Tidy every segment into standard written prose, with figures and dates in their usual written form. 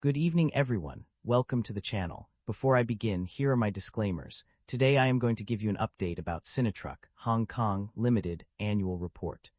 Good evening, everyone. Welcome to the channel. Before I begin, here are my disclaimers. Today I am going to give you an update about SINOTRUK Hong Kong Limited Annual Report.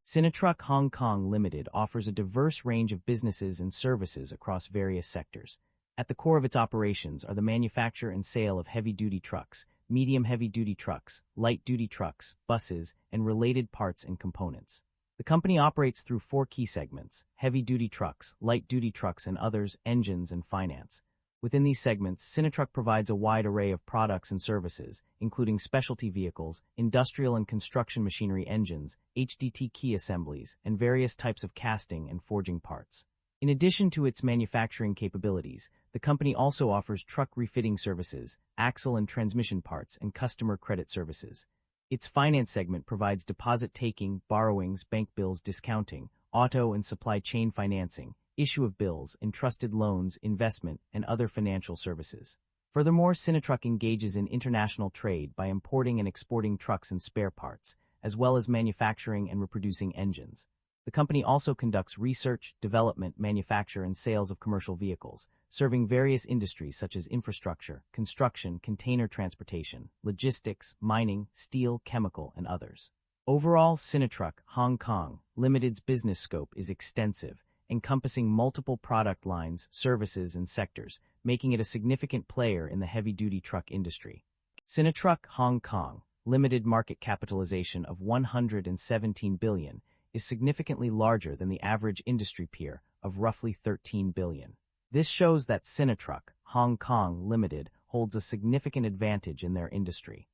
SINOTRUK Hong Kong Limited offers a diverse range of businesses and services across various sectors. At the core of its operations are the manufacture and sale of heavy-duty trucks, medium heavy-duty trucks, light-duty trucks, buses, and related parts and components. The company operates through four key segments: heavy-duty trucks, light-duty trucks and others, engines, and finance. Within these segments, SINOTRUK provides a wide array of products and services, including specialty vehicles, industrial and construction machinery engines, HDT key assemblies, and various types of casting and forging parts. In addition to its manufacturing capabilities, the company also offers truck refitting services, axle and transmission parts, and customer credit services. Its finance segment provides deposit taking, borrowings, bank bills discounting, auto and supply chain financing, issue of bills, entrusted loans, investment, and other financial services. Furthermore, SINOTRUK engages in international trade by importing and exporting trucks and spare parts, as well as manufacturing and reproducing engines. The company also conducts research, development, manufacture, and sales of commercial vehicles, serving various industries such as infrastructure, construction, container transportation, logistics, mining, steel, chemical, and others. Overall, SINOTRUK Hong Kong Limited's business scope is extensive, encompassing multiple product lines, services, and sectors, making it a significant player in the heavy-duty truck industry. SINOTRUK Hong Kong Limited market capitalization of $117 billion is significantly larger than the average industry peer of roughly $13 billion. This shows that SINOTRUK Hong Kong Limited holds a significant advantage in their industry.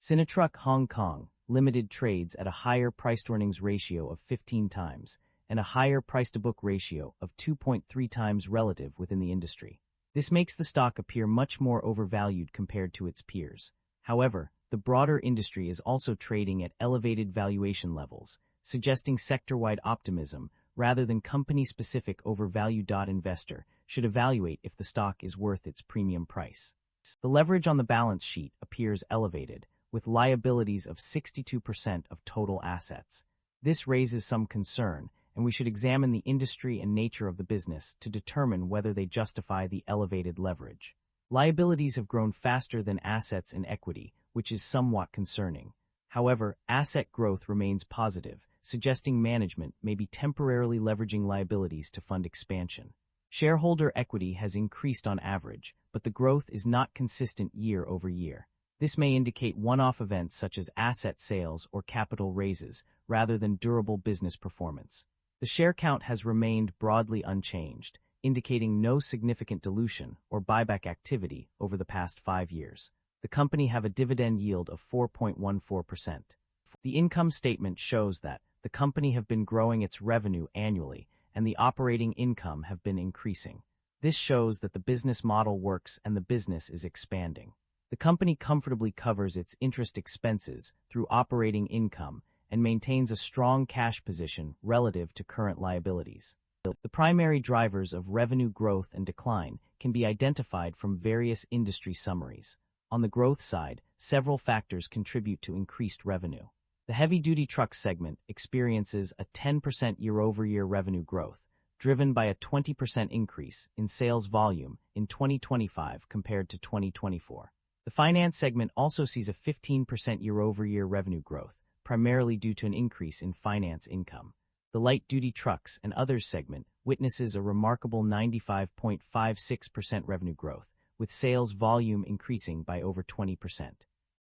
SINOTRUK Hong Kong Limited trades at a higher price-to-earnings ratio of 15 times and a higher price-to-book ratio of 2.3 times relative within the industry. This makes the stock appear much more overvalued compared to its peers. However, the broader industry is also trading at elevated valuation levels, suggesting sector-wide optimism rather than company-specific overvalue. Investor should evaluate if the stock is worth its premium price. The leverage on the balance sheet appears elevated, with liabilities of 62% of total assets. This raises some concern, and we should examine the industry and nature of the business to determine whether they justify the elevated leverage. Liabilities have grown faster than assets and equity, which is somewhat concerning. However, asset growth remains positive, suggesting management may be temporarily leveraging liabilities to fund expansion. Shareholder equity has increased on average, but the growth is not consistent year over year. This may indicate one-off events such as asset sales or capital raises, rather than durable business performance. The share count has remained broadly unchanged, indicating no significant dilution or buyback activity over the past 5 years. The company have a dividend yield of 4.14%. The income statement shows that the company have been growing its revenue annually, and the operating income have been increasing. This shows that the business model works and the business is expanding. The company comfortably covers its interest expenses through operating income and maintains a strong cash position relative to current liabilities. The primary drivers of revenue growth and decline can be identified from various industry summaries. On the growth side, several factors contribute to increased revenue. The heavy-duty truck segment experiences a 10% year-over-year revenue growth, driven by a 20% increase in sales volume in 2025 compared to 2024. The finance segment also sees a 15% year-over-year revenue growth, primarily due to an increase in finance income. The light-duty trucks and others segment witnesses a remarkable 95.56% revenue growth, with sales volume increasing by over 20%.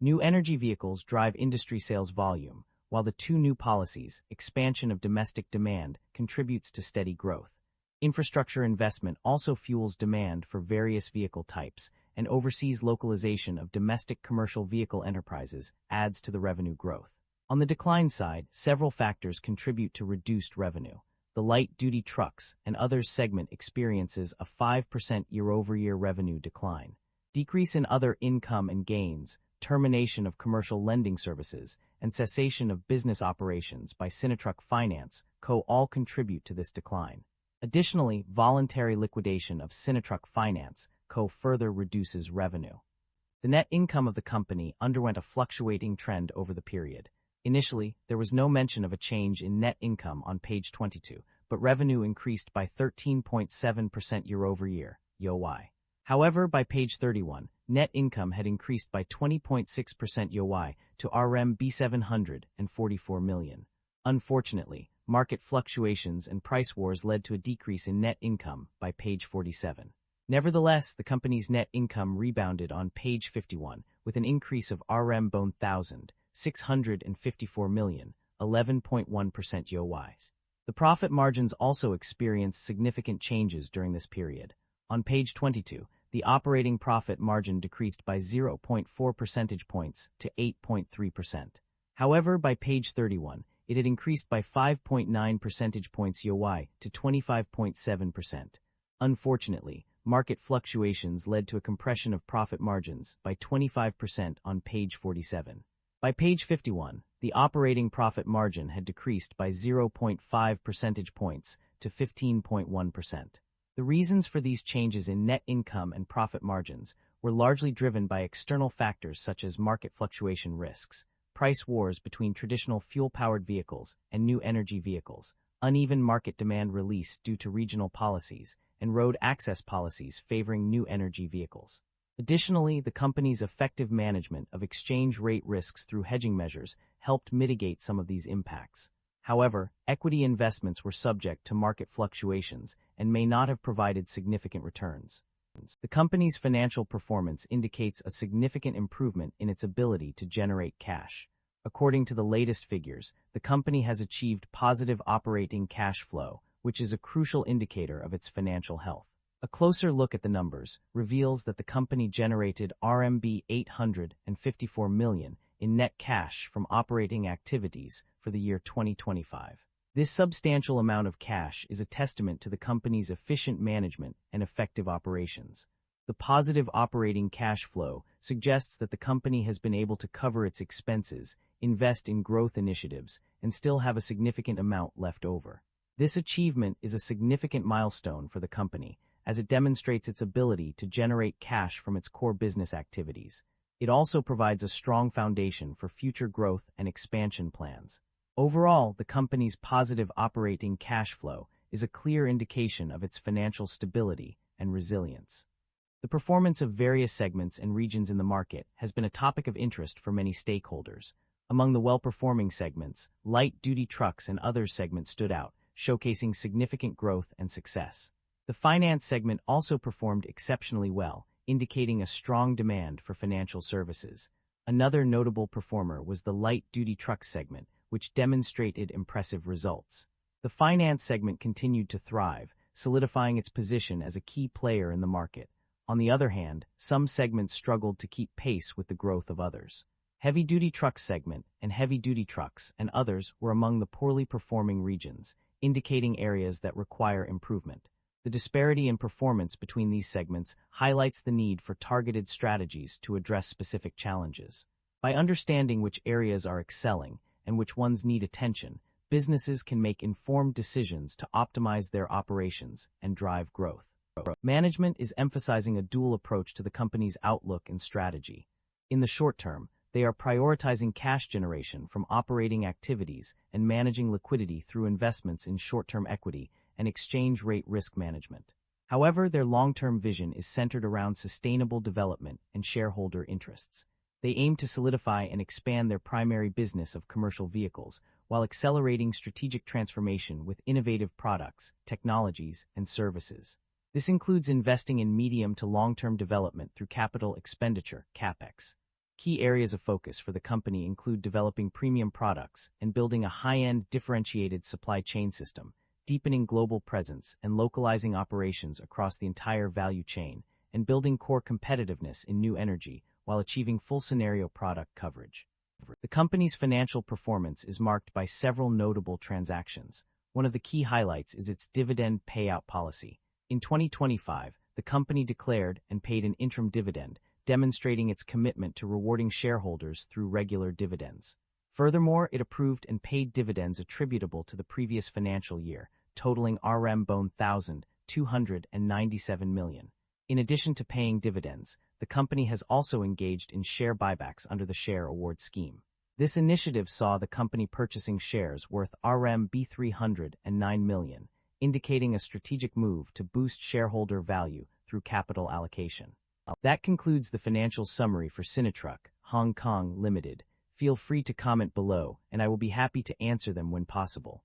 New energy vehicles drive industry sales volume, while the two new policies, expansion of domestic demand, contributes to steady growth. Infrastructure investment also fuels demand for various vehicle types, and overseas localization of domestic commercial vehicle enterprises adds to the revenue growth. On the decline side, several factors contribute to reduced revenue. The light-duty trucks and others segment experiences a 5% year-over-year revenue decline. Decrease in other income and gains, termination of commercial lending services, and cessation of business operations by SINOTRUK Finance Co. all contribute to this decline. Additionally, voluntary liquidation of SINOTRUK Finance Co. further reduces revenue. The net income of the company underwent a fluctuating trend over the period. Initially, there was no mention of a change in net income on page 22, but revenue increased by 13.7% year-over-year, YoY. However, by page 31, net income had increased by 20.6% YoY to RMB 744 million. Unfortunately, market fluctuations and price wars led to a decrease in net income by page 47. Nevertheless, the company's net income rebounded on page 51 with an increase of RMB 1,654 million, 11.1% YoY. The profit margins also experienced significant changes during this period. On page 22, the operating profit margin decreased by 0.4 percentage points to 8.3%. However, by page 31, it had increased by 5.9 percentage points YoY to 25.7%. Unfortunately, market fluctuations led to a compression of profit margins by 25% on page 47. By page 51, the operating profit margin had decreased by 0.5 percentage points to 15.1%. The reasons for these changes in net income and profit margins were largely driven by external factors such as market fluctuation risks, price wars between traditional fuel-powered vehicles and new energy vehicles, uneven market demand release due to regional policies, and road access policies favoring new energy vehicles. Additionally, the company's effective management of exchange rate risks through hedging measures helped mitigate some of these impacts. However, equity investments were subject to market fluctuations and may not have provided significant returns. The company's financial performance indicates a significant improvement in its ability to generate cash. According to the latest figures, the company has achieved positive operating cash flow, which is a crucial indicator of its financial health. A closer look at the numbers reveals that the company generated RMB 854 million in net cash from operating activities for the year 2025. This substantial amount of cash is a testament to the company's efficient management and effective operations. The positive operating cash flow suggests that the company has been able to cover its expenses, invest in growth initiatives, and still have a significant amount left over. This achievement is a significant milestone for the company, as it demonstrates its ability to generate cash from its core business activities. It also provides a strong foundation for future growth and expansion plans. Overall, the company's positive operating cash flow is a clear indication of its financial stability and resilience. The performance of various segments and regions in the market has been a topic of interest for many stakeholders. Among the well-performing segments, light-duty trucks and other segments stood out, showcasing significant growth and success. The finance segment also performed exceptionally well, indicating a strong demand for financial services. Another notable performer was the light-duty truck segment, which demonstrated impressive results. The finance segment continued to thrive, solidifying its position as a key player in the market. On the other hand, some segments struggled to keep pace with the growth of others. Heavy-duty truck segment and heavy-duty trucks and others were among the poorly performing regions, indicating areas that require improvement. The disparity in performance between these segments highlights the need for targeted strategies to address specific challenges. By understanding which areas are excelling and which ones need attention, businesses can make informed decisions to optimize their operations and drive growth. Management is emphasizing a dual approach to the company's outlook and strategy. In the short term, they are prioritizing cash generation from operating activities and managing liquidity through investments in short-term equity and exchange rate risk management. However, their long-term vision is centered around sustainable development and shareholder interests. They aim to solidify and expand their primary business of commercial vehicles while accelerating strategic transformation with innovative products, technologies, and services. This includes investing in medium to long-term development through capital expenditure, CapEx. Key areas of focus for the company include developing premium products and building a high-end differentiated supply chain system, deepening global presence and localizing operations across the entire value chain, and building core competitiveness in new energy while achieving full scenario product coverage. The company's financial performance is marked by several notable transactions. One of the key highlights is its dividend payout policy. In 2025, the company declared and paid an interim dividend, demonstrating its commitment to rewarding shareholders through regular dividends. Furthermore, it approved and paid dividends attributable to the previous financial year, totaling RMB 1,297 million. In addition to paying dividends, the company has also engaged in share buybacks under the share award scheme. This initiative saw the company purchasing shares worth RMB 309 million, indicating a strategic move to boost shareholder value through capital allocation. That concludes the financial summary for SINOTRUK, Hong Kong Limited. Feel free to comment below, and I will be happy to answer them when possible.